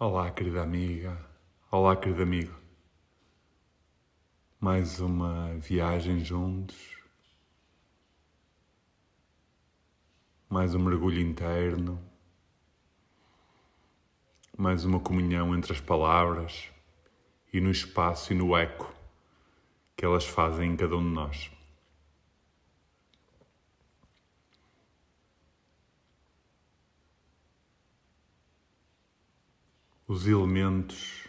Olá, querida amiga. Olá, querido amigo. Mais uma viagem juntos. Mais um mergulho interno. Mais uma comunhão entre as palavras e no espaço e no eco que elas fazem em cada um de nós. Os elementos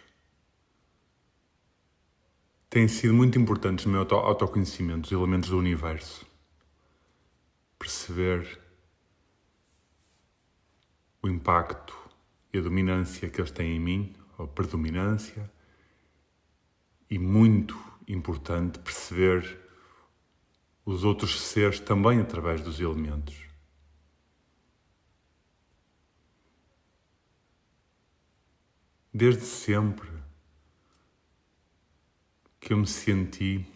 têm sido muito importantes no meu autoconhecimento, os elementos do universo. Perceber o impacto e a dominância que eles têm em mim, ou a predominância, e muito importante perceber os outros seres também através dos elementos. Desde sempre que eu me senti,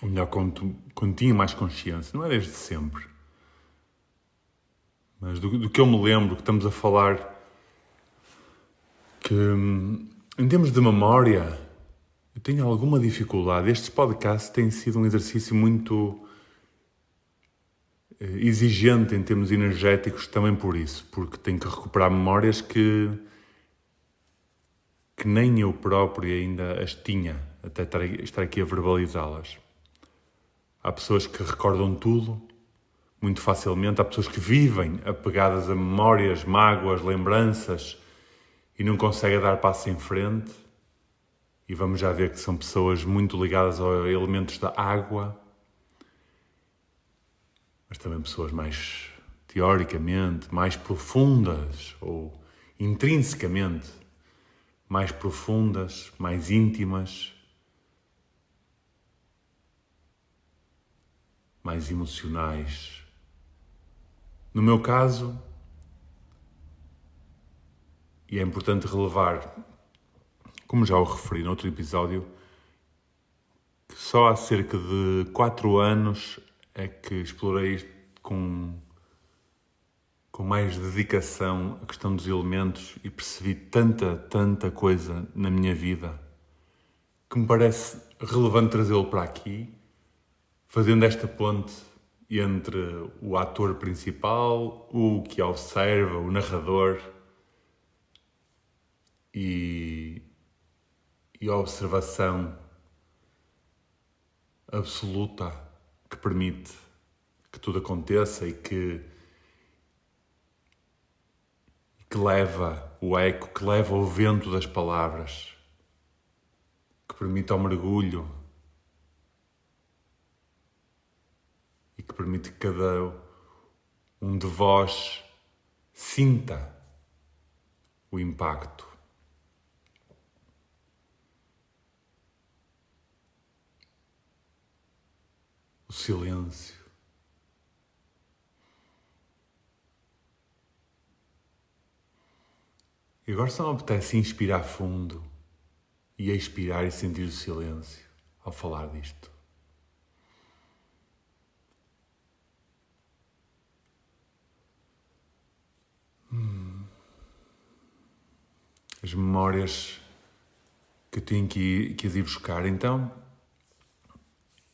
ou melhor, quando tinha mais consciência, não é desde sempre, mas do que eu me lembro, que estamos a falar, que em termos de memória, eu tenho alguma dificuldade. Estes podcasts têm sido um exercício muito exigente em termos energéticos também por isso, porque tenho que recuperar memórias que nem eu próprio ainda as tinha, até estar aqui a verbalizá-las. Há pessoas que recordam tudo muito facilmente, há pessoas que vivem apegadas a memórias, mágoas, lembranças e não conseguem dar passo em frente. E vamos já ver que são pessoas muito ligadas aos elementos da água, mas também pessoas mais teoricamente, mais profundas ou intrinsecamente mais profundas, mais íntimas, mais emocionais. No meu caso, e é importante relevar, como já o referi no outro episódio, que só há cerca de 4 anos é que explorei isto com mais dedicação a questão dos elementos e percebi tanta coisa na minha vida que me parece relevante trazê-lo para aqui, fazendo esta ponte entre o ator principal, o que observa, o narrador e a observação absoluta que permite que tudo aconteça e que leva o eco, que leva o vento das palavras, que permite ao mergulho e que permite que cada um de vós sinta o impacto. O silêncio. E agora só me apetece inspirar fundo e expirar e sentir o silêncio ao falar disto. As memórias que eu tenho que ir buscar, então,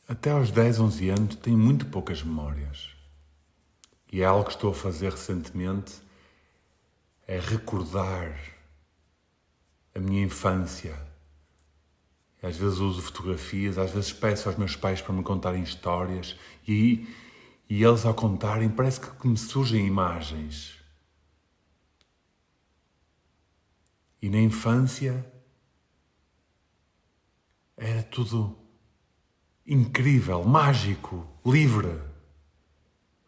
até aos 10, 11 anos, tenho muito poucas memórias. E é algo que estou a fazer recentemente, é recordar a minha infância. Às vezes uso fotografias, às vezes peço aos meus pais para me contarem histórias e eles ao contarem parece que me surgem imagens. E na infância era tudo incrível, mágico, livre.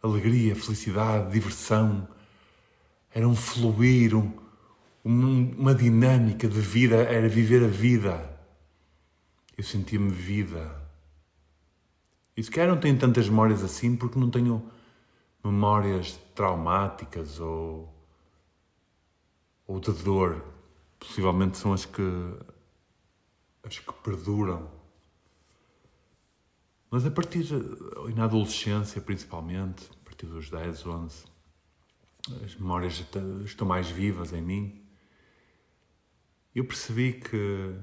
Alegria, felicidade, diversão. Era um fluir, uma dinâmica de vida, era viver a vida. Eu sentia-me vida. E se calhar não tenho tantas memórias assim porque não tenho memórias traumáticas ou de dor. Possivelmente são as que perduram. Mas a partir, na adolescência principalmente, a partir dos 10, 11, as memórias estão mais vivas em mim. eu percebi que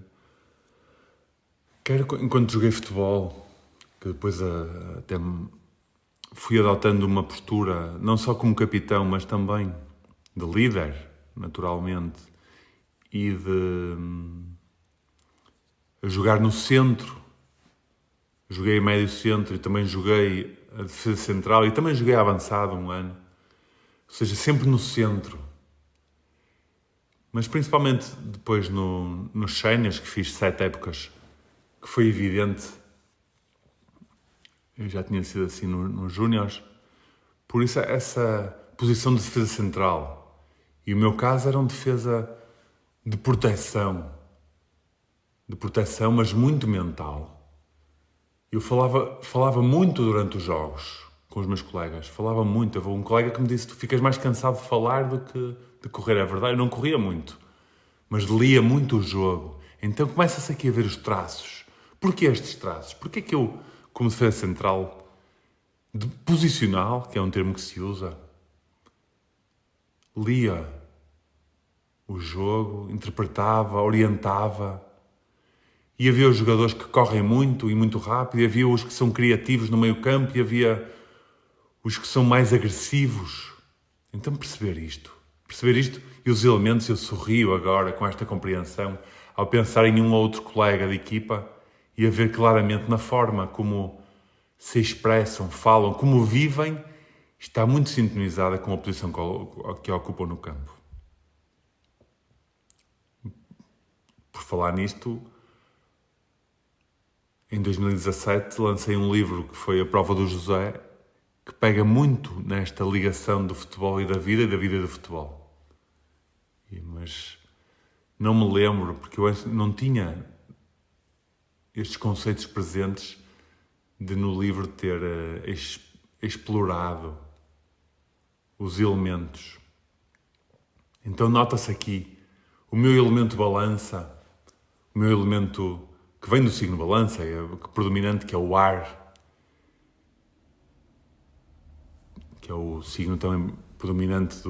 era enquanto joguei futebol, que depois até fui adotando uma postura, não só como capitão, mas também de líder, naturalmente, e de jogar no centro. Joguei médio centro e também joguei a defesa central e também joguei avançado um ano. Ou seja, sempre no centro. Mas principalmente depois nos séniores, que fiz 7 épocas, que foi evidente, eu já tinha sido assim nos júniores, por isso essa posição de defesa central. E o meu caso era uma defesa de proteção, mas muito mental. Eu falava muito durante os jogos com os meus colegas, falava muito. Houve um colega que me disse: tu ficas mais cansado de falar do que de correr. É verdade, eu não corria muito, mas lia muito o jogo. Então começa-se aqui a ver os traços. Porquê estes traços? Porquê que eu, como defesa central, de posicional, que é um termo que se usa, lia o jogo, interpretava, orientava. E havia os jogadores que correm muito e muito rápido, e havia os que são criativos no meio campo, e havia os que são mais agressivos. Então perceber isto e os elementos, eu sorrio agora com esta compreensão ao pensar em um ou outro colega de equipa e a ver claramente na forma como se expressam, falam, como vivem, está muito sintonizada com a posição que ocupam no campo. Por falar nisto, em 2017 lancei um livro que foi A Prova do José, que pega muito nesta ligação do futebol e da vida do futebol. Mas não me lembro, porque eu não tinha estes conceitos presentes de no livro ter explorado os elementos. Então nota-se aqui o meu elemento balança, o meu elemento que vem do signo balança, predominante, que é o ar, que é o signo também predominante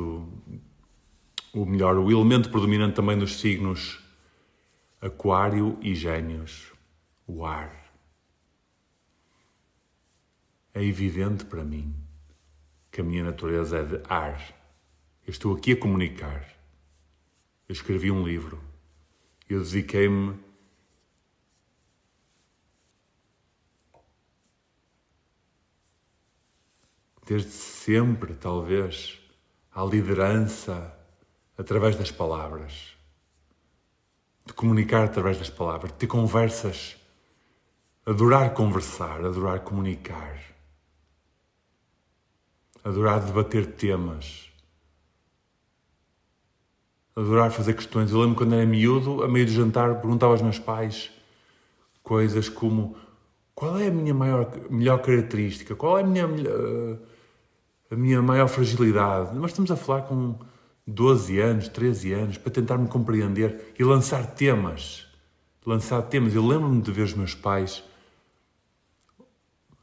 o elemento predominante também dos signos Aquário e Gêmeos, o ar. É evidente para mim que a minha natureza é de ar. Eu estou aqui a comunicar. Eu escrevi um livro. Eu dediquei-me desde sempre, talvez, à liderança através das palavras. De comunicar através das palavras. De ter conversas. Adorar conversar, adorar comunicar. Adorar debater temas. Adorar fazer questões. Eu lembro quando era miúdo, a meio do jantar, perguntava aos meus pais coisas como: qual é a minha melhor característica? Qual é a minha maior fragilidade? Nós estamos a falar com 12 anos, 13 anos, para tentar me compreender e lançar temas. Eu lembro-me de ver os meus pais,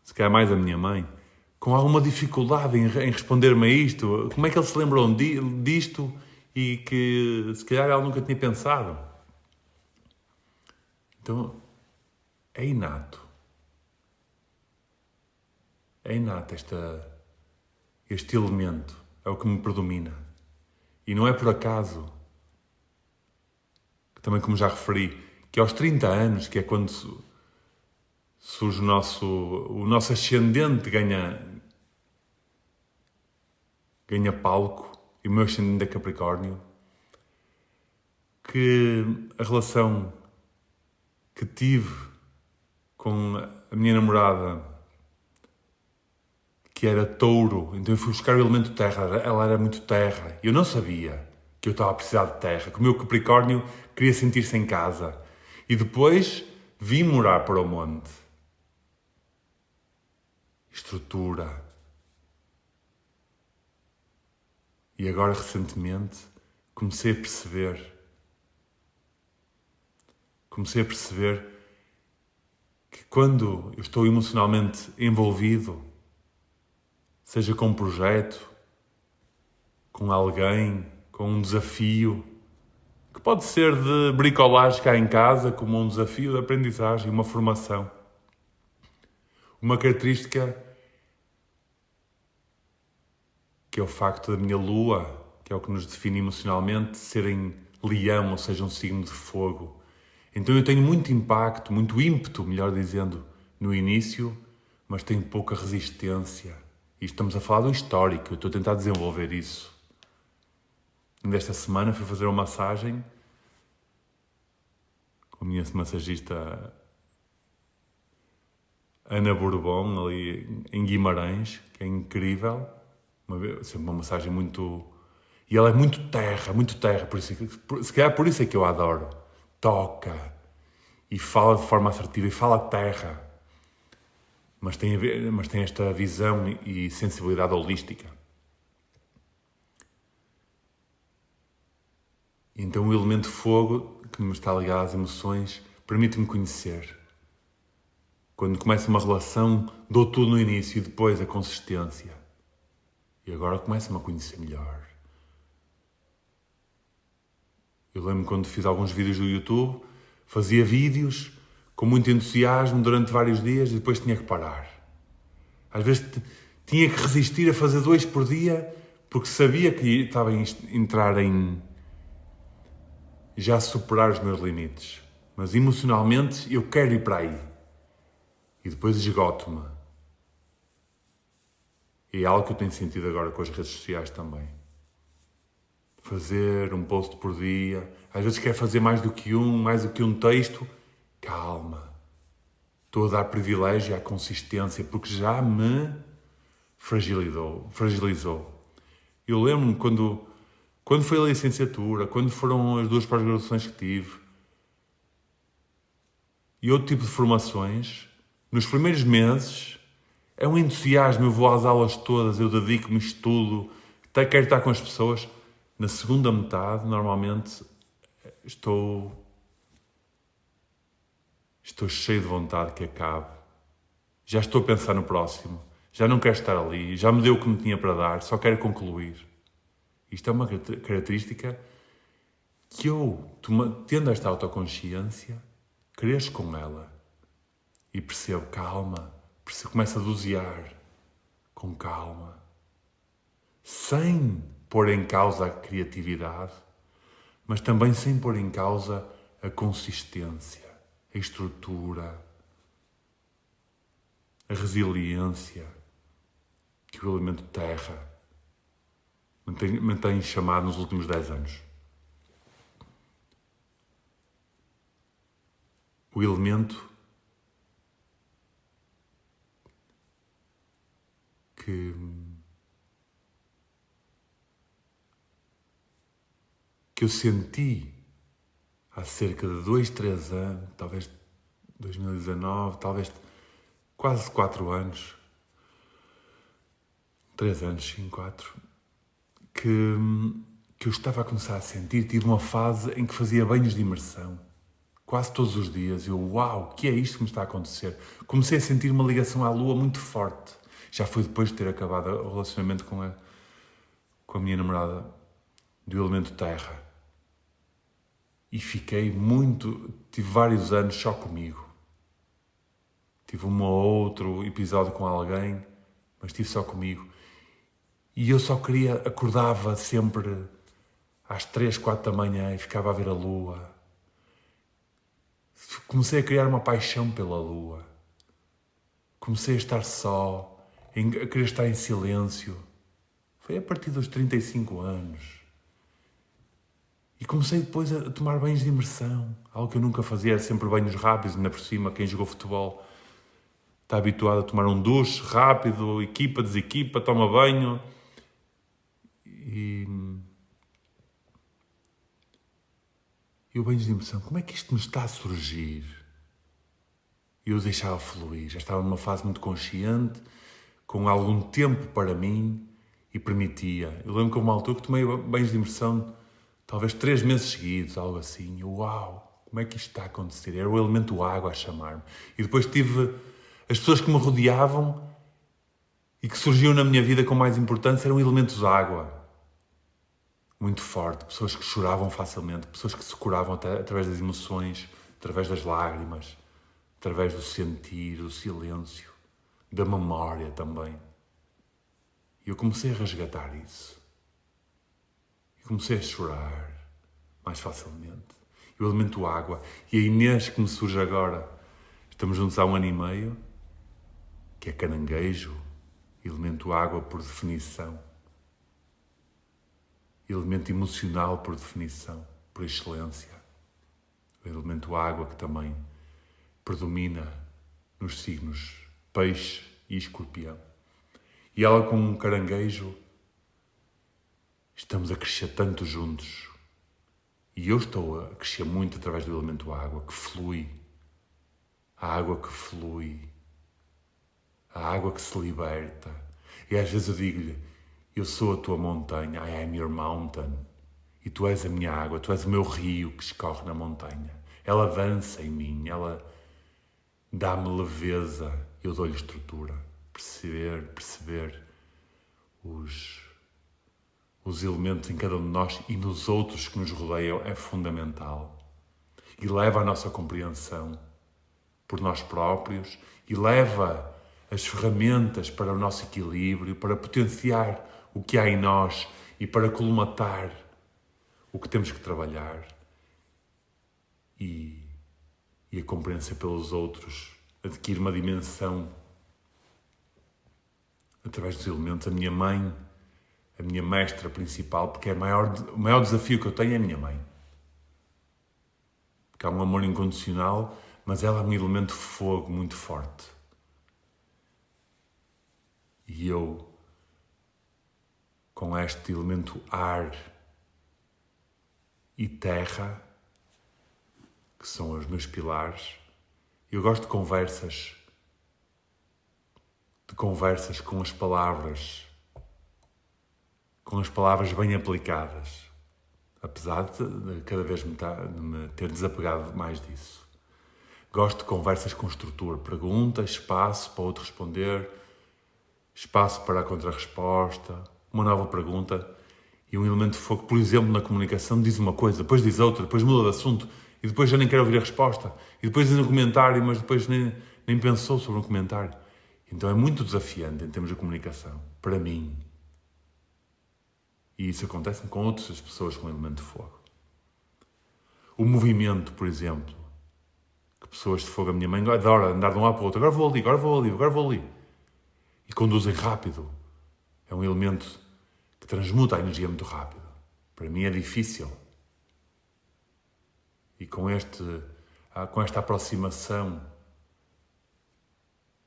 se calhar mais a minha mãe, com alguma dificuldade em responder-me a isto. Como é que eles se lembram disto e que se calhar ela nunca tinha pensado? Então, é inato. É inato este elemento. É o que me predomina. E não é por acaso, também como já referi, que aos 30 anos, que é quando surge o nosso ascendente ganha palco, e o meu ascendente é Capricórnio, que a relação que tive com a minha namorada, que era touro, então eu fui buscar o elemento terra, ela era muito terra, eu não sabia que eu estava a precisar de terra, que o meu Capricórnio queria sentir-se em casa, e depois vim morar para o monte. Estrutura. E agora, recentemente, comecei a perceber que quando eu estou emocionalmente envolvido, seja com um projeto, com alguém, com um desafio, que Pode ser de bricolagem cá em casa, como um desafio de aprendizagem, uma formação. Uma característica que é o facto da minha lua, que é o que nos define emocionalmente, serem leão, ou seja, um signo de fogo. Então eu tenho muito impacto, muito ímpeto, melhor dizendo, no início, mas tenho pouca resistência. E estamos a falar do histórico, eu estou a tentar desenvolver isso. Esta semana fui fazer uma massagem com a minha massagista Ana Bourbon, ali em Guimarães, que é incrível. Sempre uma massagem muito... E ela é muito terra, por isso, se calhar por isso é que eu a adoro. Toca e fala de forma assertiva e fala terra, mas tem esta visão e sensibilidade holística. Então o elemento fogo, que me está ligado às emoções, permite-me conhecer. Quando começa uma relação, dou tudo no início e depois a consistência. E agora começo-me a conhecer melhor. Eu lembro quando fiz alguns vídeos do YouTube, fazia vídeos com muito entusiasmo durante vários dias e depois tinha que parar. Às vezes tinha que resistir a fazer 2 por dia porque sabia que estava a entrar em já superar os meus limites. Mas emocionalmente eu quero ir para aí. E depois esgoto-me. E é algo que eu tenho sentido agora com as redes sociais também. Fazer um post por dia. Às vezes quer fazer mais do que um texto. Calma. Estou a dar privilégio à consistência porque já me fragilizou. Eu lembro-me quando foi a licenciatura, quando foram as 2 pós-graduações que tive e outro tipo de formações, nos primeiros meses é um entusiasmo, eu vou às aulas todas, eu dedico-me, estudo, até quero estar com as pessoas. Na segunda metade, normalmente, estou cheio de vontade que acabe. Já estou a pensar no próximo. Já não quero estar ali. Já me deu o que me tinha para dar. Só quero concluir. Isto é uma característica que eu, tendo esta autoconsciência, cresço com ela. E percebo, calma. Começo a dosear. Com calma. Sem pôr em causa a criatividade, mas também sem pôr em causa a consistência, a estrutura, a resiliência que o elemento terra me tem chamado nos últimos 10 anos. O elemento que eu senti há cerca de 2, 3 anos, talvez 2019, talvez quase 4 anos, 3 anos, sim, 4, que eu estava a começar a sentir. Tive uma fase em que fazia banhos de imersão, quase todos os dias. Eu, uau, o que é isto que me está a acontecer? Comecei a sentir uma ligação à Lua muito forte. Já foi depois de ter acabado o relacionamento com a minha namorada do elemento terra. E tive vários anos só comigo. Tive um ou outro episódio com alguém, mas estive só comigo. E eu só acordava sempre às 3, 4 da manhã e ficava a ver a lua. Comecei a criar uma paixão pela lua. Comecei a estar só, a querer estar em silêncio. Foi a partir dos 35 anos. E comecei depois a tomar banhos de imersão. Algo que eu nunca fazia, era sempre banhos rápidos, ainda por cima, quem jogou futebol está habituado a tomar um duche rápido, equipa, desequipa, toma banho. E o banho de imersão, como é que isto me está a surgir? E eu deixava fluir, já estava numa fase muito consciente, com algum tempo para mim, e permitia. Eu lembro que houve uma altura que tomei banhos de imersão talvez 3 meses seguidos, algo assim. Uau, como é que isto está a acontecer? Era o elemento água a chamar-me. E depois tive as pessoas que me rodeavam e que surgiam na minha vida com mais importância, eram elementos água. muito forte, pessoas que choravam facilmente, pessoas que se curavam até através das emoções, através das lágrimas, através do sentir, do silêncio, da memória também. E eu comecei a resgatar isso. E comecei a chorar mais facilmente. Eu alimento água. E a Inês que me surge agora, estamos juntos há 1 ano e meio, que é caranguejo, elemento água por definição. Elemento emocional por definição, por excelência. O elemento água que também predomina nos signos peixe e escorpião. E ela com um caranguejo, estamos a crescer tanto juntos. E eu estou a crescer muito através do elemento água, que flui. A água que flui. A água que se liberta. E às vezes eu digo-lhe, eu sou a tua montanha, I am your mountain. E tu és a minha água, tu és o meu rio que escorre na montanha. Ela avança em mim, ela dá-me leveza, eu dou-lhe estrutura. Perceber os elementos em cada um de nós e nos outros que nos rodeiam é fundamental. E leva a nossa compreensão por nós próprios e leva as ferramentas para o nosso equilíbrio, para potenciar o que há em nós e para colmatar o que temos que trabalhar. E a compreensão pelos outros adquire uma dimensão através dos elementos. A minha mãe, a minha mestra principal, porque o maior desafio que eu tenho é a minha mãe. Porque há um amor incondicional, mas ela é um elemento de fogo muito forte. E eu, com este elemento ar e terra, que são os meus pilares, eu gosto de conversas com as palavras bem aplicadas, apesar de cada vez me ter desapegado mais disso. Gosto de conversas com estrutura, perguntas, espaço para outro responder, espaço para a contrarresposta, uma nova pergunta e um elemento de fogo, por exemplo, na comunicação, diz uma coisa, depois diz outra, depois muda de assunto e depois já nem quero ouvir a resposta e depois diz um comentário, mas depois nem pensou sobre um comentário. Então é muito desafiante em termos de comunicação, para mim. E isso acontece com outras pessoas com elemento de fogo. O movimento, por exemplo, que pessoas de fogo, a minha mãe adora andar de um lado para o outro, agora vou ali. E conduzem rápido. É um elemento que transmuta a energia muito rápido. Para mim é difícil. E com esta aproximação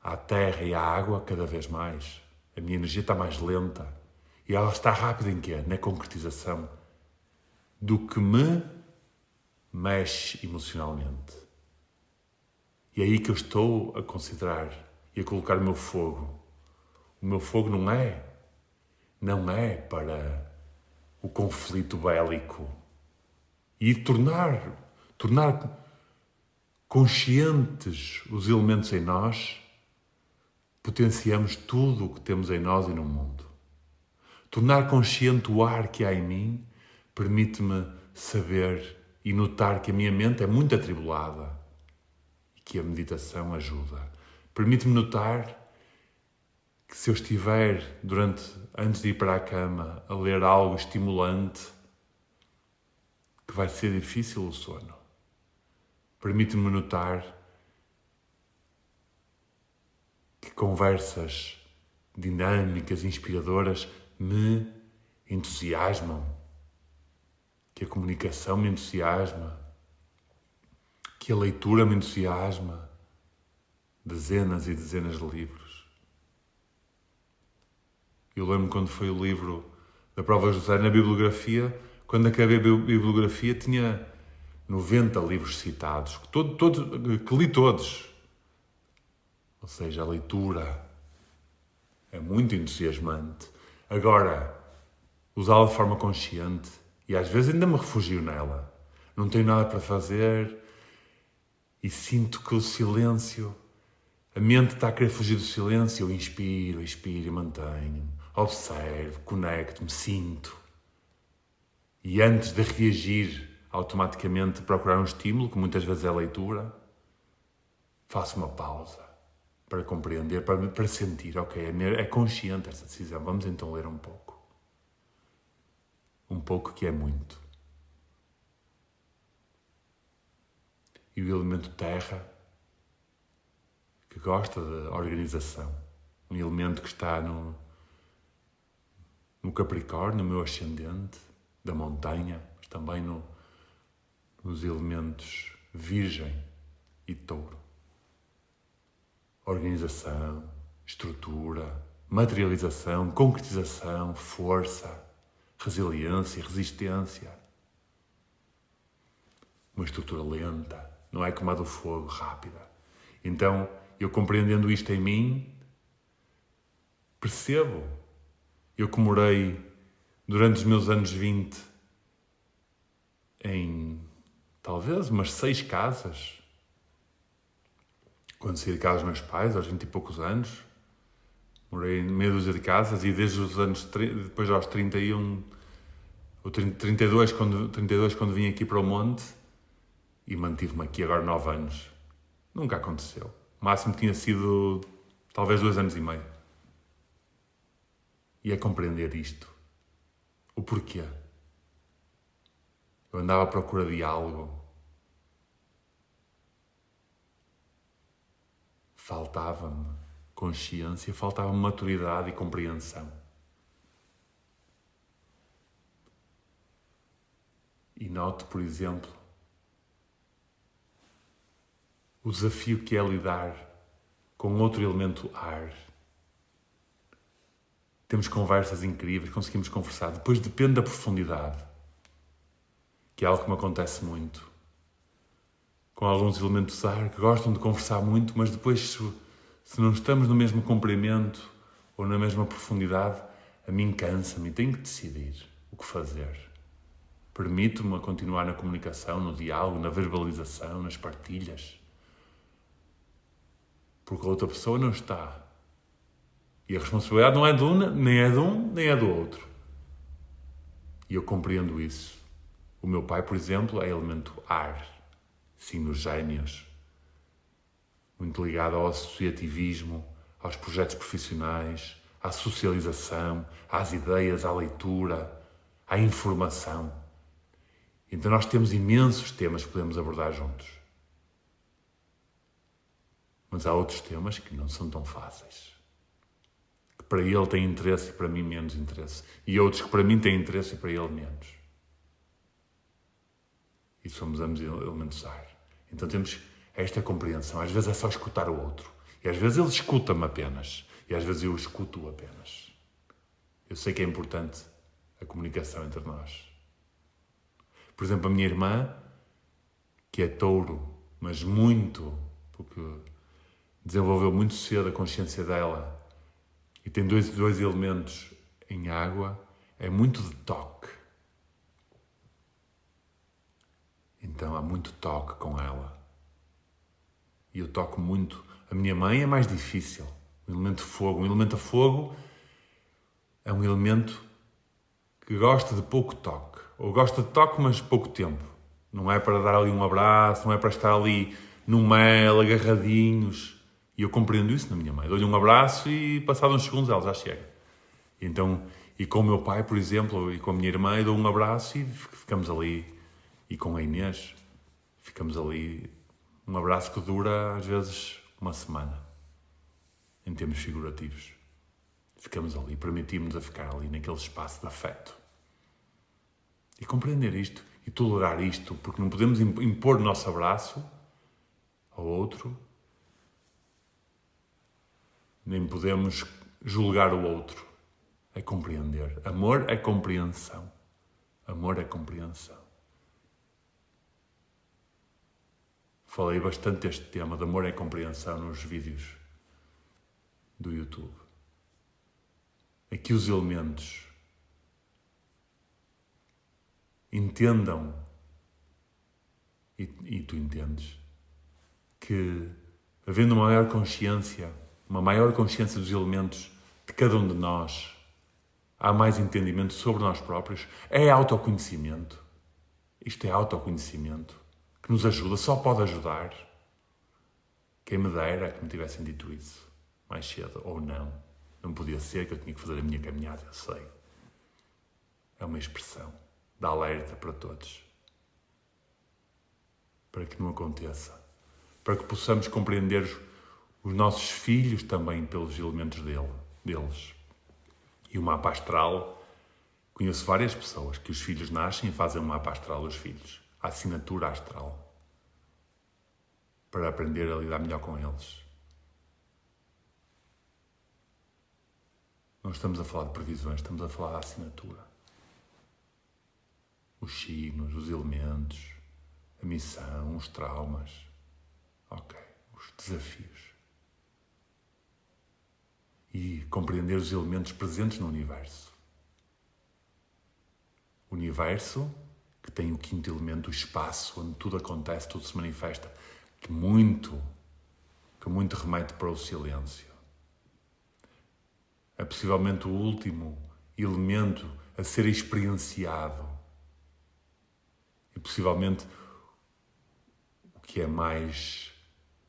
à terra e à água, cada vez mais, a minha energia está mais lenta. E ela está rápida em quê? Na concretização do que me mexe emocionalmente. E é aí que eu estou a considerar e a colocar o meu fogo. O meu fogo não é para o conflito bélico. E tornar conscientes os elementos em nós, potenciamos tudo o que temos em nós e no mundo. Tornar consciente o ar que há em mim permite-me saber e notar que a minha mente é muito atribulada e que a meditação ajuda. Permite-me notar que se eu estiver antes de ir para a cama a ler algo estimulante, que vai ser difícil o sono. Permite-me notar que conversas dinâmicas, inspiradoras me entusiasmam, que a comunicação me entusiasma, que a leitura me entusiasma, dezenas e dezenas de livros. Eu lembro quando foi o livro da Prova José na bibliografia, quando acabei a bibliografia tinha 90 livros citados, que li todos. Ou seja, a leitura é muito entusiasmante. Agora, usá-la de forma consciente, e às vezes ainda me refugio nela. Não tenho nada para fazer e sinto que o silêncio, a mente está a querer fugir do silêncio, eu inspiro e mantenho-me, observo, conecto-me, sinto. E antes de reagir automaticamente, procurar um estímulo, que muitas vezes é a leitura, faço uma pausa para compreender, para sentir, ok, é consciente esta decisão, vamos então ler um pouco. Um pouco que é muito. E o elemento terra, que gosta de organização, um elemento que está no Capricórnio, no meu ascendente, da montanha, mas também nos elementos Virgem e Touro. Organização, estrutura, materialização, concretização, força, resiliência, resistência. Uma estrutura lenta, não é como a do fogo, rápida. Então, eu compreendendo isto em mim, percebo. Eu que morei durante os meus anos 20 em talvez umas 6 casas, quando saí de casa dos meus pais, aos 20 e poucos anos, morei em meia dúzia de casas e desde os anos, depois aos 31, ou 32, quando vim aqui para o Monte, e mantive-me aqui agora 9 anos. Nunca aconteceu. O máximo tinha sido talvez 2 anos e meio. E é compreender isto. O porquê. Eu andava à procura de algo. Faltava-me consciência, faltava-me maturidade e compreensão. E noto, por exemplo, o desafio que é lidar com outro elemento ar. Temos conversas incríveis, conseguimos conversar. Depois depende da profundidade, que é algo que me acontece muito. Com alguns elementos ar que gostam de conversar muito, mas depois, se não estamos no mesmo comprimento ou na mesma profundidade, a mim cansa-me e tenho que decidir o que fazer. Permito-me a continuar na comunicação, no diálogo, na verbalização, nas partilhas. Porque a outra pessoa não está. E a responsabilidade não é de um, nem é do outro. E eu compreendo isso. O meu pai, por exemplo, é elemento ar. Sim, nos Gêmeos. Muito ligado ao associativismo, aos projetos profissionais, à socialização, às ideias, à leitura, à informação. Então nós temos imensos temas que podemos abordar juntos. Mas há outros temas que não são tão fáceis. Que para ele têm interesse e para mim menos interesse. E outros que para mim têm interesse e para ele menos. E somos ambos elementos ar. Então temos esta compreensão. Às vezes é só escutar o outro. E às vezes ele escuta-me apenas. E às vezes eu escuto-o apenas. Eu sei que é importante a comunicação entre nós. Por exemplo, a minha irmã, que é touro, mas muito, porque desenvolveu muito cedo a consciência dela e tem dois elementos em água, é muito de toque. Então há muito toque com ela. E eu toco muito. A minha mãe é mais difícil. O elemento fogo. O elemento a fogo é um elemento que gosta de pouco toque. Ou gosta de toque, mas pouco tempo. Não é para dar ali um abraço, não é para estar ali no mel, agarradinhos. E eu compreendo isso na minha mãe. Dou-lhe um abraço e passados uns segundos ela já chega. Então, e com o meu pai, por exemplo, e com a minha irmã, eu dou um abraço e ficamos ali. E com a Inês, ficamos ali. Um abraço que dura, às vezes, uma semana. Em termos figurativos. Ficamos ali, permitimos-nos a ficar ali naquele espaço de afeto. E compreender isto e tolerar isto, porque não podemos impor o nosso abraço ao outro, nem podemos julgar o outro. É compreender. Amor é compreensão. Amor é compreensão. Falei bastante deste tema de amor é compreensão nos vídeos do YouTube. Aqui os elementos entendam, e tu entendes, que havendo uma maior consciência dos elementos de cada um de nós, há mais entendimento sobre nós próprios, é autoconhecimento. Isto é autoconhecimento que nos ajuda, só pode ajudar. Quem me dera que me tivessem dito isso mais cedo, ou não. Não podia ser, que eu tinha que fazer a minha caminhada, eu sei. É uma expressão de alerta para todos. Para que não aconteça. Para que possamos compreender os nossos filhos também pelos elementos deles. E o mapa astral, conheço várias pessoas que os filhos nascem e fazem um mapa astral dos filhos. A assinatura astral. Para aprender a lidar melhor com eles. Não estamos a falar de previsões, estamos a falar da assinatura. Os signos, os elementos, a missão, os traumas. Ok, os desafios. E compreender os elementos presentes no universo. O universo, que tem o quinto elemento, o espaço, onde tudo acontece, tudo se manifesta, que muito remete para o silêncio. É possivelmente o último elemento a ser experienciado. E possivelmente o que é mais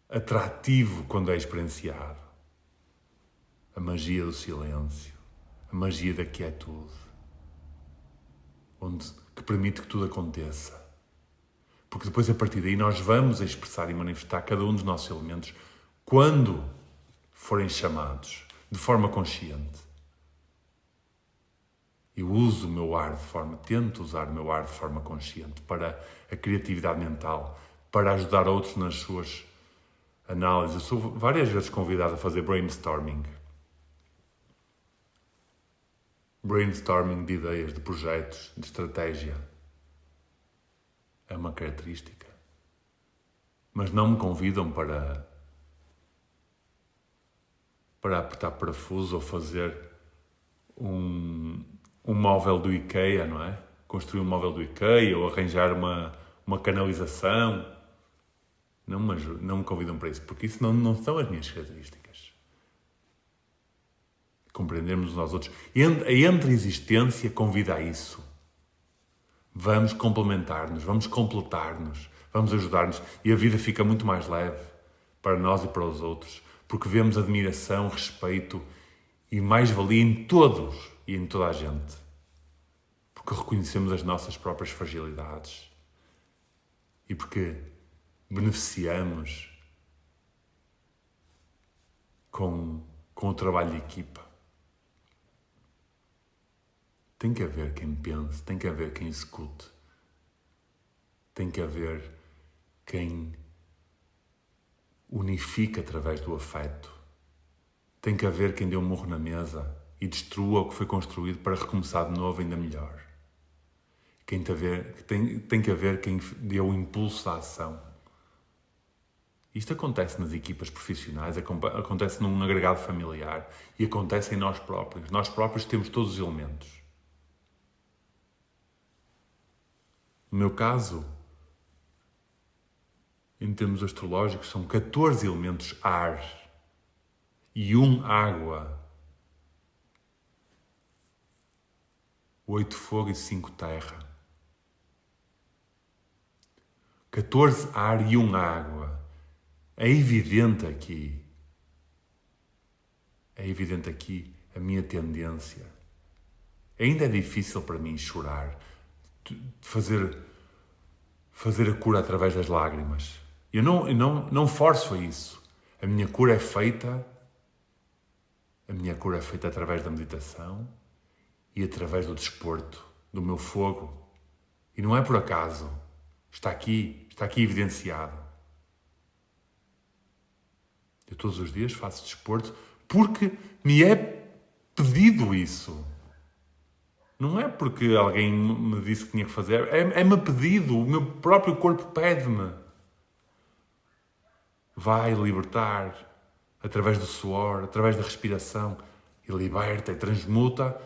atrativo quando é experienciado. A magia do silêncio, a magia da quietude, que permite que tudo aconteça. Porque depois, a partir daí, nós vamos expressar e manifestar cada um dos nossos elementos quando forem chamados, de forma consciente. Eu uso o meu ar tento usar o meu ar de forma consciente para a criatividade mental, para ajudar outros nas suas análises. Eu sou várias vezes convidado a fazer brainstorming. Brainstorming de ideias, de projetos, de estratégia. É uma característica. Mas não me convidam para apertar parafuso ou fazer um móvel do IKEA, não é? Construir um móvel do IKEA ou arranjar uma canalização. Não me convidam para isso, porque isso não são as minhas características. Compreendermos uns aos outros. A entre-existência convida a isso. Vamos complementar-nos, vamos completar-nos, vamos ajudar-nos e a vida fica muito mais leve para nós e para os outros, porque vemos admiração, respeito e mais-valia em todos e em toda a gente. Porque reconhecemos as nossas próprias fragilidades e porque beneficiamos com o trabalho de equipa. Tem que haver quem pense, tem que haver quem execute, tem que haver quem unifica através do afeto, tem que haver quem dê um murro na mesa e destrua o que foi construído para recomeçar de novo ainda melhor. Tem que haver quem dê o impulso à ação. Isto acontece nas equipas profissionais, acontece num agregado familiar e acontece em nós próprios. Nós próprios temos todos os elementos. No meu caso, em termos astrológicos, são 14 elementos ar e 1 água, 8 fogo e 5 terra. 14 ar e 1 água. É evidente aqui a minha tendência. Ainda é difícil para mim chorar, fazer a cura através das lágrimas. Eu não forço a isso. A minha cura é feita através da meditação e através do desporto, do meu fogo. E não é por acaso. Está aqui evidenciado. Eu todos os dias faço desporto porque me é pedido isso. Não é porque alguém me disse que tinha que fazer, é-me pedido, o meu próprio corpo pede-me. Vai libertar através do suor, através da respiração, e liberta e transmuta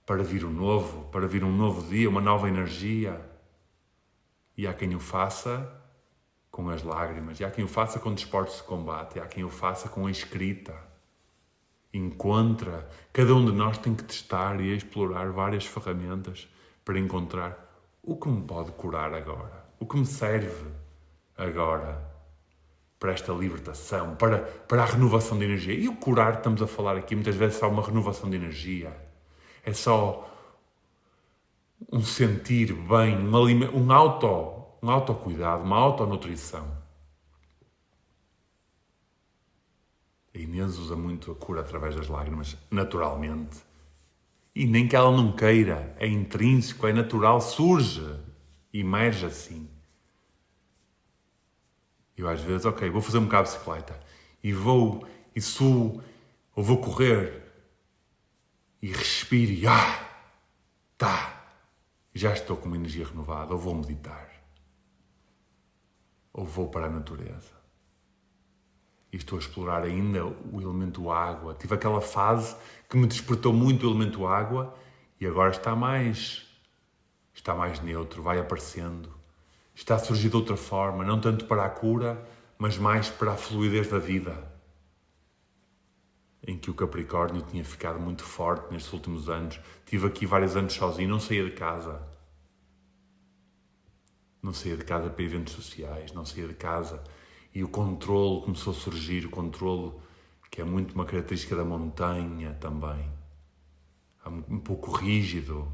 para vir um novo dia, uma nova energia. E há quem o faça com as lágrimas, e há quem o faça com desportos de combate, e há quem o faça com a escrita. encontra. Cada um de nós tem que testar e explorar várias ferramentas para encontrar o que me pode curar agora, o que me serve agora para esta libertação, para a renovação de energia. E o curar, estamos a falar aqui, muitas vezes é só uma renovação de energia. É só um sentir bem, um autocuidado, uma autonutrição. A Inês usa muito a cura através das lágrimas, naturalmente. E nem que ela não queira, é intrínseco, é natural, surge, emerge assim. Eu às vezes, ok, vou fazer um bocado de bicicleta e vou, e suo, ou vou correr e respiro e já estou com uma energia renovada, ou vou meditar, ou vou para a natureza. E estou a explorar ainda o elemento água. Tive aquela fase que me despertou muito o elemento água e agora está mais neutro, vai aparecendo. Está a surgir de outra forma, não tanto para a cura, mas mais para a fluidez da vida. Em que o Capricórnio tinha ficado muito forte nestes últimos anos. Tive aqui vários anos sozinho, não saía de casa. Não saía de casa para eventos sociais, não saía de casa. E o controlo começou a surgir, o controlo que é muito uma característica da montanha também. É um pouco rígido.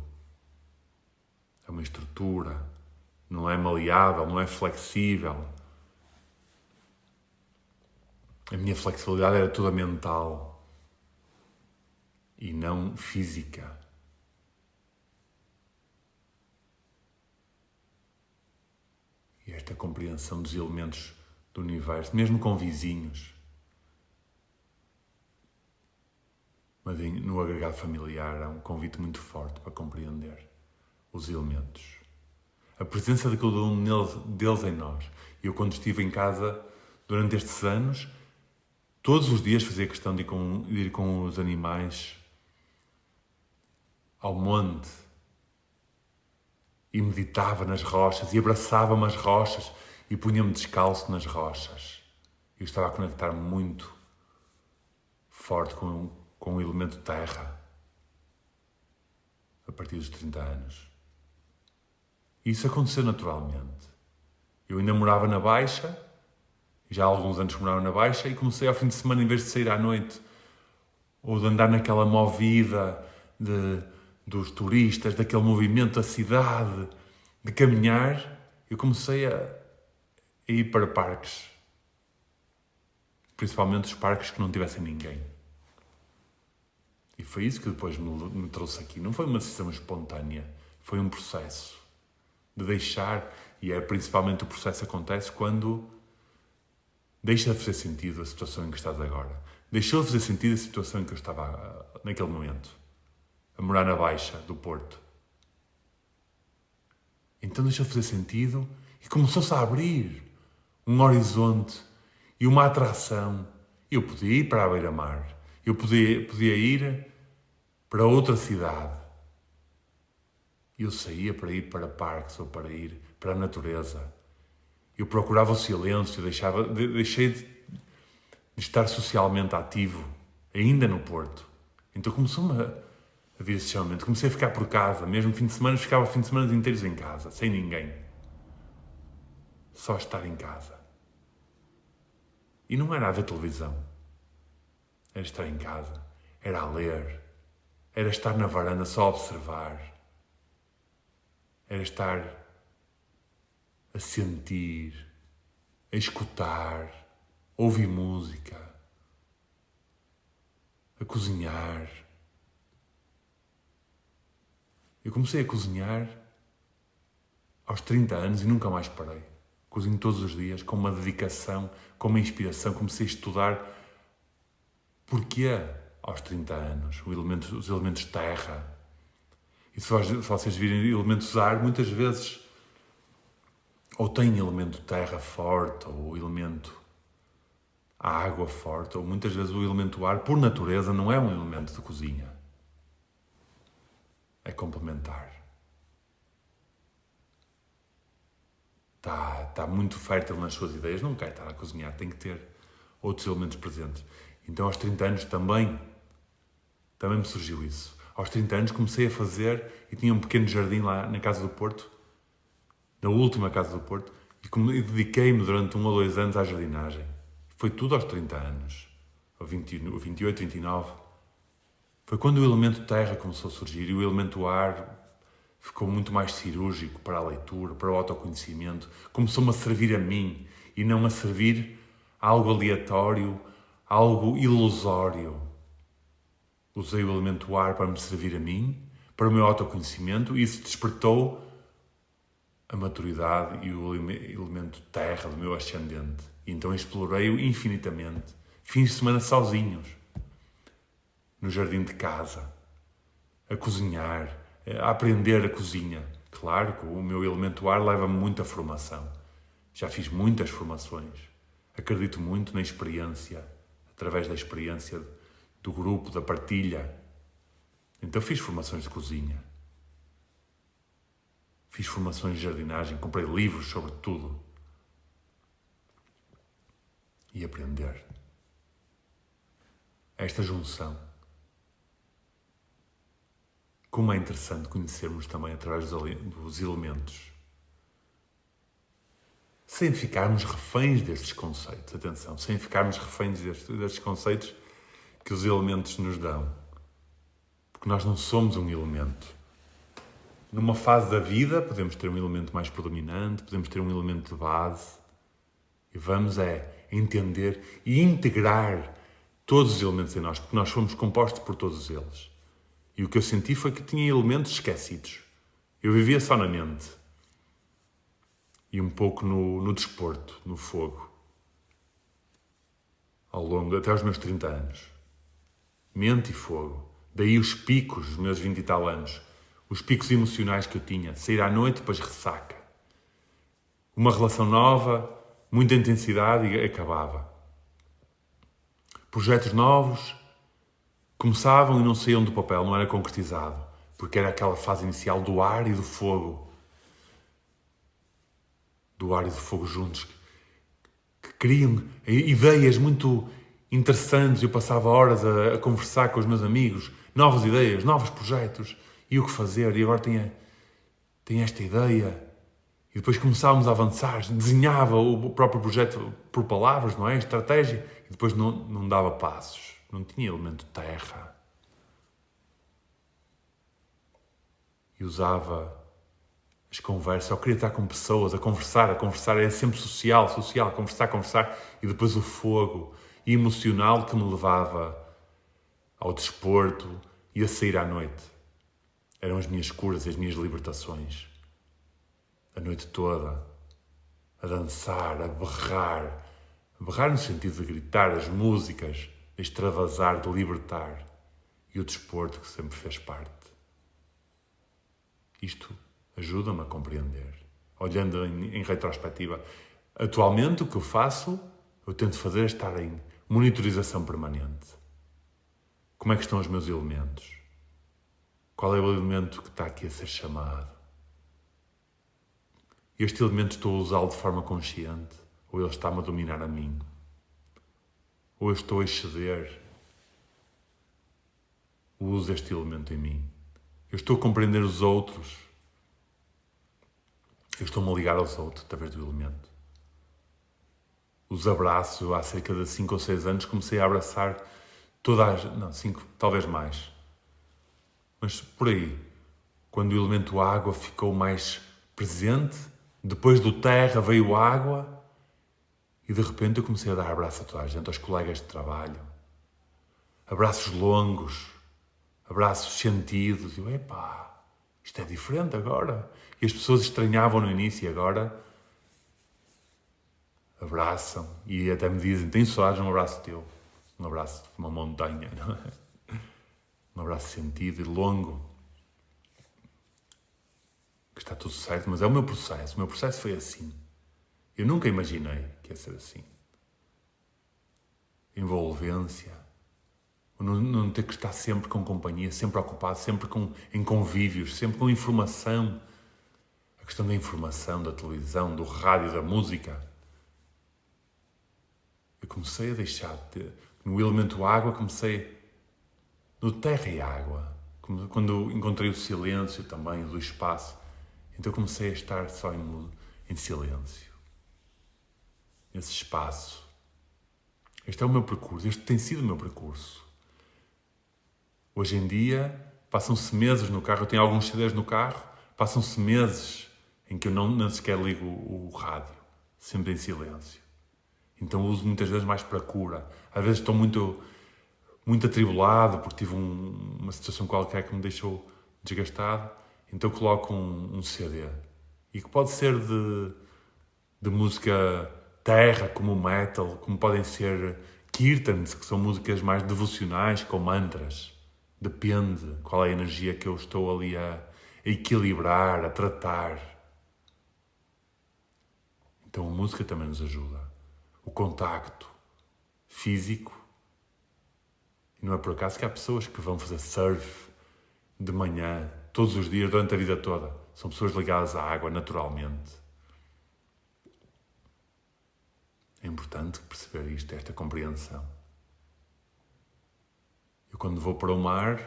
É uma estrutura. Não é maleável, não é flexível. A minha flexibilidade era toda mental e não física. E esta compreensão dos elementos do universo, mesmo com vizinhos, mas no agregado familiar há um convite muito forte para compreender os elementos. A presença de cada um deles em nós. Eu, quando estive em casa durante estes anos, todos os dias fazia questão de ir com os animais ao monte e meditava nas rochas e abraçava-me as rochas e punha-me descalço nas rochas. Eu estava a conectar-me muito forte com o elemento terra a partir dos 30 anos. E isso aconteceu naturalmente. Eu ainda morava na Baixa, já há alguns anos que morava na Baixa, e comecei ao fim de semana, em vez de sair à noite ou de andar naquela movida dos turistas, daquele movimento da cidade, de caminhar, eu comecei a ir para parques. Principalmente os parques que não tivessem ninguém. E foi isso que depois me trouxe aqui. Não foi uma decisão espontânea, foi um processo de deixar, e principalmente o processo acontece quando deixa de fazer sentido a situação em que estás agora. Deixou de fazer sentido a situação em que eu estava naquele momento. A morar na Baixa do Porto. Então deixou de fazer sentido e começou-se a abrir um horizonte e uma atração. Eu podia ir para a beira-mar. Eu podia ir para outra cidade. Eu saía para ir para parques ou para ir para a natureza. Eu procurava o silêncio, deixei de estar socialmente ativo, ainda no Porto. Então começou-me a vir esse chamamento. Comecei a ficar por casa, mesmo fim de semana, ficava fim de semana inteiros em casa, sem ninguém. Só estar em casa. E não era a ver televisão. Era estar em casa. Era a ler. Era estar na varanda só a observar. Era estar a sentir, a escutar, a ouvir música, a cozinhar. Eu comecei a cozinhar aos 30 anos e nunca mais parei. Cozinho todos os dias, com uma dedicação, com uma inspiração. Comecei a estudar porquê aos 30 anos, os elementos terra. E se vocês virem elementos ar, muitas vezes ou tem elemento terra forte, ou o elemento água forte, ou muitas vezes o elemento ar, por natureza, não é um elemento de cozinha. É complementar. Está muito fértil nas suas ideias, não quer estar a cozinhar, tem que ter outros elementos presentes. Então aos 30 anos também Também me surgiu isso. Aos 30 anos comecei a fazer e tinha um pequeno jardim lá na Casa do Porto, na última Casa do Porto, e dediquei-me durante 1 ou 2 anos à jardinagem. Foi tudo aos 30 anos, ou 28, 29. Foi quando o elemento terra começou a surgir e o elemento ar ficou muito mais cirúrgico para a leitura, para o autoconhecimento. Começou-me a servir a mim e não a servir a algo aleatório, a algo ilusório. Usei o elemento ar para me servir a mim, para o meu autoconhecimento, e isso despertou a maturidade e o elemento terra do meu ascendente. E então explorei-o infinitamente. Fins de semana sozinhos, no jardim de casa, a cozinhar, a aprender a cozinha. Claro que o meu elemento ar leva-me muita formação. Já fiz muitas formações. Acredito muito na experiência, através da experiência do grupo, da partilha. Então fiz formações de cozinha. Fiz formações de jardinagem, comprei livros sobre tudo. E aprender. Esta junção. Como é interessante conhecermos também através dos elementos. Sem ficarmos reféns destes conceitos. Atenção, sem ficarmos reféns destes conceitos que os elementos nos dão. Porque nós não somos um elemento. Numa fase da vida podemos ter um elemento mais predominante, podemos ter um elemento de base. E vamos entender e integrar todos os elementos em nós, porque nós somos compostos por todos eles. E o que eu senti foi que tinha elementos esquecidos. Eu vivia só na mente. E um pouco no desporto, no fogo. Ao longo, até aos meus 30 anos. Mente e fogo. Daí os picos dos meus 20 e tal anos. Os picos emocionais que eu tinha. Sair à noite, depois ressaca. Uma relação nova, muita intensidade e acabava. Projetos novos começavam e não saíam do papel, não era concretizado. Porque era aquela fase inicial do ar e do fogo. Do ar e do fogo juntos. Que criam ideias muito interessantes. Eu passava horas a conversar com os meus amigos. Novas ideias, novos projetos. E o que fazer? E agora tem esta ideia. E depois começávamos a avançar. Desenhava o próprio projeto por palavras, não é? Estratégia. E depois não dava passos. Não tinha elemento terra. E usava as conversas. Eu queria estar com pessoas, a conversar. É sempre social, conversar. E depois o fogo emocional que me levava ao desporto e a sair à noite. Eram as minhas curas, as minhas libertações. A noite toda. A dançar, a berrar. A berrar no sentido de gritar, as músicas, de extravasar, de libertar. E o desporto que sempre fez parte. Isto ajuda-me a compreender. Olhando em retrospectiva. Atualmente o que eu faço, eu tento fazer é estar em monitorização permanente. Como é que estão os meus elementos? Qual é o elemento que está aqui a ser chamado? Este elemento estou a usá-lo de forma consciente? Ou ele está-me a dominar a mim? Ou eu estou a exceder o uso deste elemento em mim? Eu estou a compreender os outros? Eu estou-me a ligar aos outros através do elemento? Os abraços, eu há cerca de 5 ou 6 anos comecei a abraçar não, 5, talvez mais. Mas por aí, quando o elemento água ficou mais presente, depois do terra veio água, e de repente eu comecei a dar abraço a toda a gente, aos colegas de trabalho. Abraços longos, abraços sentidos. Eu, isto é diferente agora. E as pessoas estranhavam no início e agora abraçam e até me dizem, tenho saudades de um abraço teu. Um abraço de uma montanha, não é? Um abraço sentido e longo. Que está tudo certo, mas é o meu processo. O meu processo foi assim. Eu nunca imaginei que ia ser assim. Envolvência. Não ter que estar sempre com companhia, sempre ocupado, sempre em convívios, sempre com informação. A questão da informação, da televisão, do rádio, da música. Eu comecei a deixar de ter... No elemento água comecei... no terra e água. Quando encontrei o silêncio também, do espaço, então comecei a estar só em silêncio. Nesse espaço. Este é o meu percurso, este tem sido o meu percurso. Hoje em dia, passam-se meses no carro, eu tenho alguns CDs no carro, passam-se meses em que eu nem sequer ligo o rádio, sempre em silêncio. Então uso muitas vezes mais para cura. Às vezes estou muito atribulado porque tive uma situação qualquer que me deixou desgastado, então coloco um CD. E que pode ser de música terra, como o metal, como podem ser kirtans, que são músicas mais devocionais, com mantras. Depende qual é a energia que eu estou ali a equilibrar, a tratar. Então a música também nos ajuda. O contacto físico. E não é por acaso que há pessoas que vão fazer surf de manhã, todos os dias, durante a vida toda. São pessoas ligadas à água naturalmente. É importante perceber isto, esta compreensão. Eu quando vou para o mar,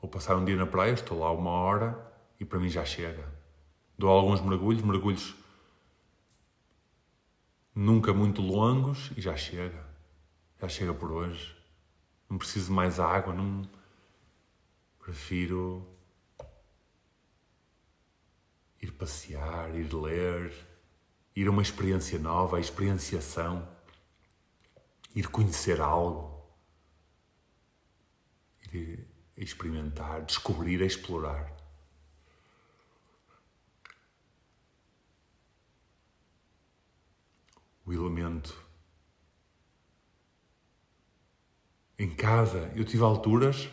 ou passar um dia na praia, estou lá 1 hora e para mim já chega. Dou alguns mergulhos nunca muito longos e já chega. Já chega por hoje. Não preciso de mais água, não. Prefiro ir passear, ir ler, ir a uma experiência nova, a experienciação, ir conhecer algo, ir experimentar, descobrir, explorar. O elemento. Em casa, eu tive alturas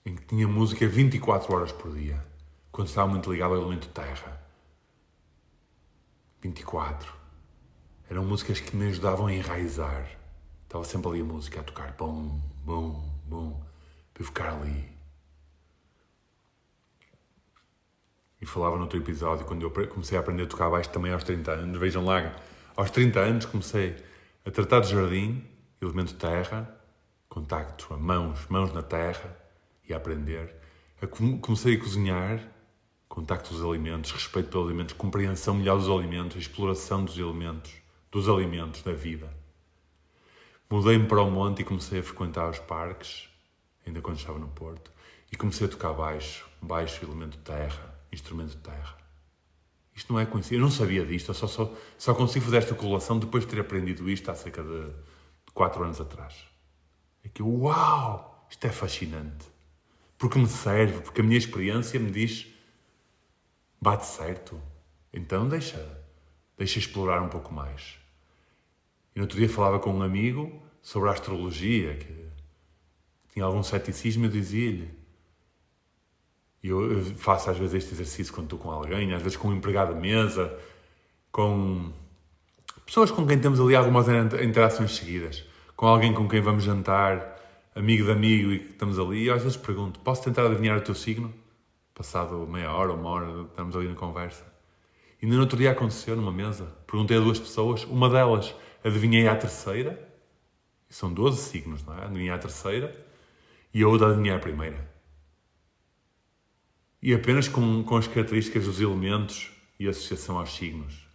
em que tinha música 24 horas por dia, quando estava muito ligado ao elemento terra. 24. Eram músicas que me ajudavam a enraizar. Estava sempre ali a música a tocar, bum, bum, bum, para eu ficar ali. E falava no outro episódio, quando eu comecei a aprender a tocar baixo também aos 30 anos. Vejam lá, aos 30 anos comecei a tratar de jardim, elemento terra, contacto a mãos na terra e a aprender. Comecei a cozinhar, contacto dos alimentos, respeito pelos alimentos, compreensão melhor dos alimentos, exploração dos alimentos da vida. Mudei-me para o monte e comecei a frequentar os parques, ainda quando estava no Porto, e comecei a tocar baixo, elemento terra, instrumento de terra. Isto não é conhecido, eu não sabia disto, eu só consigo fazer esta correlação depois de ter aprendido isto há cerca de 4 anos atrás. É que uau, isto é fascinante. Porque me serve, porque a minha experiência me diz, bate certo, então deixa explorar um pouco mais. E no outro dia falava com um amigo sobre a astrologia, que tinha algum ceticismo, eu dizia-lhe. E eu faço às vezes este exercício quando estou com alguém, às vezes com um empregado de mesa, com pessoas com quem temos ali algumas interações seguidas, com alguém com quem vamos jantar, amigo de amigo e que estamos ali, e às vezes pergunto, posso tentar adivinhar o teu signo? Passado meia hora, 1 hora, estamos ali na conversa. E no outro dia aconteceu, numa mesa, perguntei a 2 pessoas, uma delas adivinhei à terceira, e são 12 signos, não é? Adivinhei à terceira, e a outra adivinhei à primeira. E apenas com as características dos elementos e associação aos signos.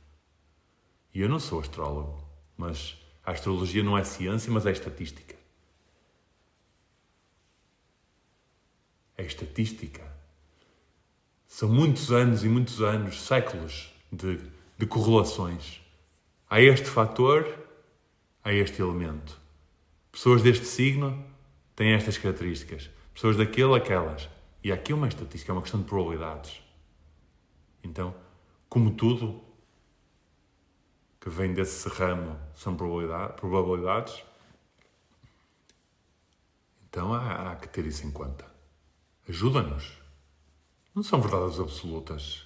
E eu não sou astrólogo, mas a astrologia não é ciência, mas é estatística. É estatística. São muitos anos e muitos anos, séculos de correlações. Há este fator, há este elemento. Pessoas deste signo têm estas características. Pessoas daquele, aquelas. E aqui é uma estatística, é uma questão de probabilidades. Então, como tudo que vem desse ramo são probabilidades, então há que ter isso em conta. Ajuda-nos. Não são verdades absolutas.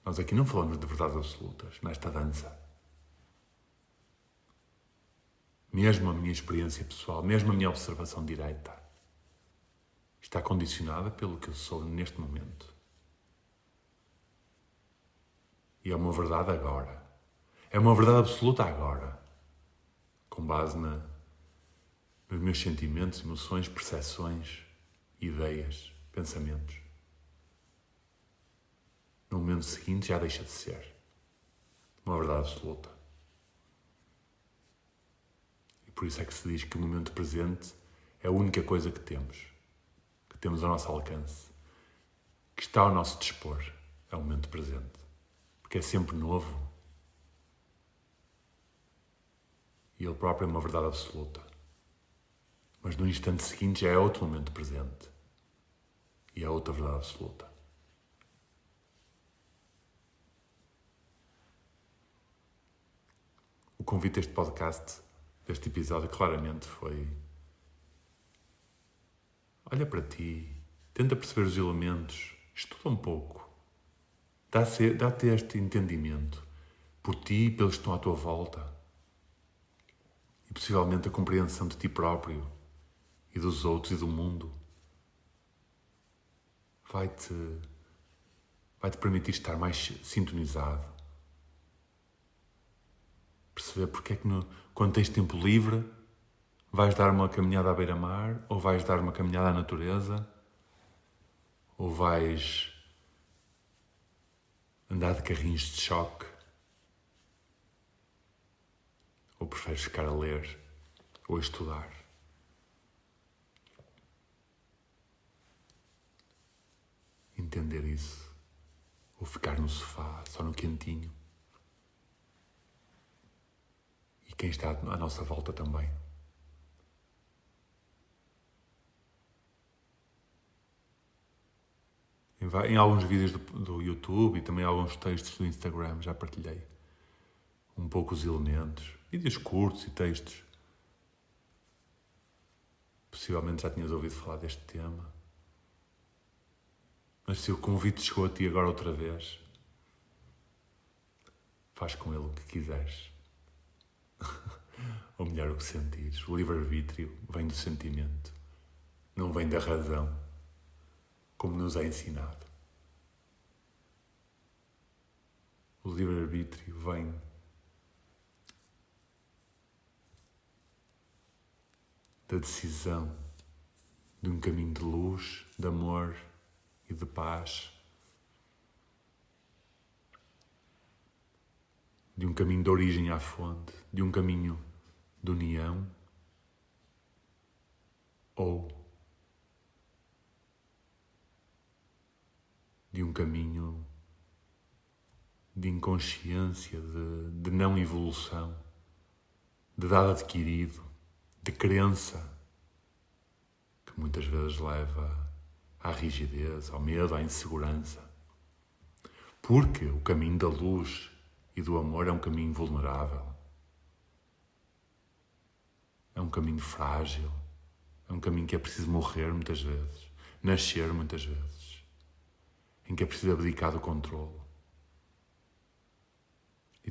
Nós aqui não falamos de verdades absolutas nesta dança. Mesmo a minha experiência pessoal, mesmo a minha observação direta, está condicionada pelo que eu sou neste momento. E é uma verdade agora. É uma verdade absoluta agora. Com base nas nos meus sentimentos, emoções, percepções, ideias, pensamentos. No momento seguinte já deixa de ser uma verdade absoluta. E por isso é que se diz que o momento presente é a única coisa que temos ao nosso alcance, que está ao nosso dispor, é o momento presente. Porque é sempre novo. E ele próprio é uma verdade absoluta. Mas no instante seguinte já é outro momento presente. E é outra verdade absoluta. O convite deste podcast, deste episódio, claramente foi: olha para ti, tenta perceber os elementos, estuda um pouco, dá-te este entendimento por ti e pelos que estão à tua volta e possivelmente a compreensão de ti próprio e dos outros e do mundo vai-te permitir estar mais sintonizado, perceber porque é que quando tens tempo livre vais dar uma caminhada à beira-mar, ou vais dar uma caminhada à natureza, ou vais andar de carrinhos de choque, ou preferes ficar a ler ou a estudar. Entender isso, ou ficar no sofá, só no quentinho. E quem está à nossa volta também. Em alguns vídeos do YouTube e também alguns textos do Instagram já partilhei um pouco os elementos, vídeos curtos e textos. Possivelmente já tinhas ouvido falar deste tema. Mas se o convite chegou a ti agora outra vez, faz com ele o que quiseres. Ou melhor, o que sentires. O livre-arbítrio vem do sentimento, não vem da razão, como nos é ensinado. O livre-arbítrio vem da decisão de um caminho de luz, de amor e de paz, de um caminho de origem à fonte, de um caminho de união, ou de um caminho de inconsciência, de não evolução, de dado adquirido, de crença, que muitas vezes leva à rigidez, ao medo, à insegurança. Porque o caminho da luz e do amor é um caminho vulnerável. É um caminho frágil. É um caminho que é preciso morrer muitas vezes, nascer muitas vezes, em que é preciso abdicar do controle. E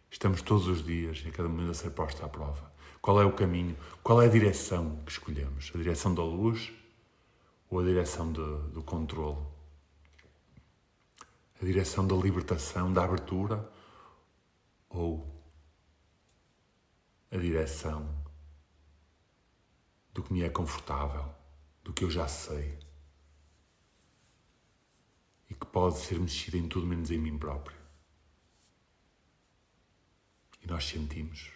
estamos todos os dias, em cada momento, a ser posta à prova. Qual é o caminho? Qual é a direção que escolhemos? A direção da luz ou a direção do controle? A direção da libertação, da abertura, ou a direção do que me é confortável, do que eu já sei e que pode ser mexido em tudo menos em mim próprio? E nós sentimos.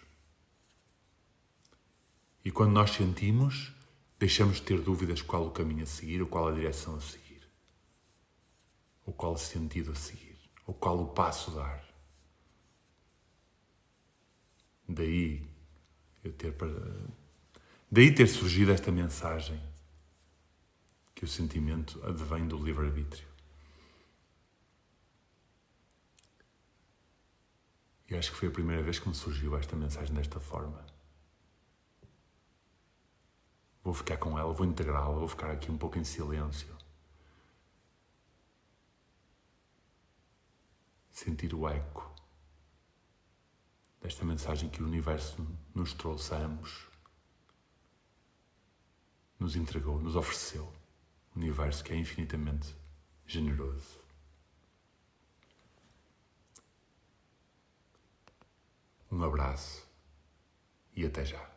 E quando nós sentimos, deixamos de ter dúvidas qual o caminho a seguir, ou qual a direção a seguir, ou qual o sentido a seguir, ou qual o passo a dar. Daí ter surgido esta mensagem, que o sentimento advém do livre-arbítrio. E acho que foi a primeira vez que me surgiu esta mensagem desta forma. Vou ficar com ela, vou integrá-la, vou ficar aqui um pouco em silêncio. Sentir o eco desta mensagem que o universo nos trouxe a ambos, nos entregou, nos ofereceu. O universo que é infinitamente generoso. Um abraço e até já.